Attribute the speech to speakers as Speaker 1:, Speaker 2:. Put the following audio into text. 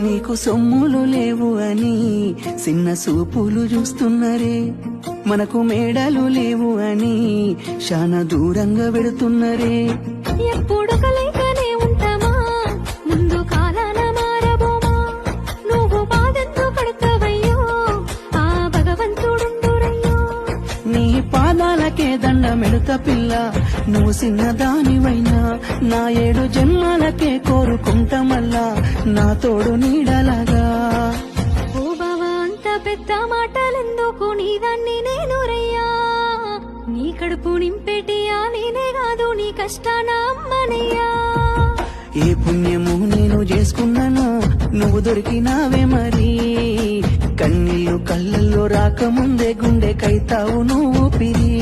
Speaker 1: నీకు సొమ్ములు లేవు అని చిన్న సూపులు చూస్తున్నరే, మనకు మేడలు లేవు అని శానా దూరంగా పెడుతున్నరే.
Speaker 2: ఎప్పుడు కలయికనే ఉంటామా, ముందు కాలాన మారబోమా. నువ్వు బాధెందు పడతావయ్యో, ఆ భగవంతుడుండురయ్యో.
Speaker 1: నీ పాదాలకే దండమెడుత పిల్ల, నువ్వు చిన్నదానివైనా నా 7 జన్మాలకే కోరుకుంటా మల్లా నా తోడు నీడలాగా.
Speaker 2: ఓ బావా అంత పెద్ద మాటలెందుకు, నీదాన్ని నేను రయ్యా. నీ కడుపు నింపేటియా నేనే కాదు, నీ కష్టాన అమ్మనయ్యా.
Speaker 1: ఏ పుణ్యము నేను చేసుకున్నానో నువ్వు దొరికినావే మరి. కన్నీళ్ళు కళ్ళల్లో రాకముందే గుండె కైతావు నువ్వు పిరి.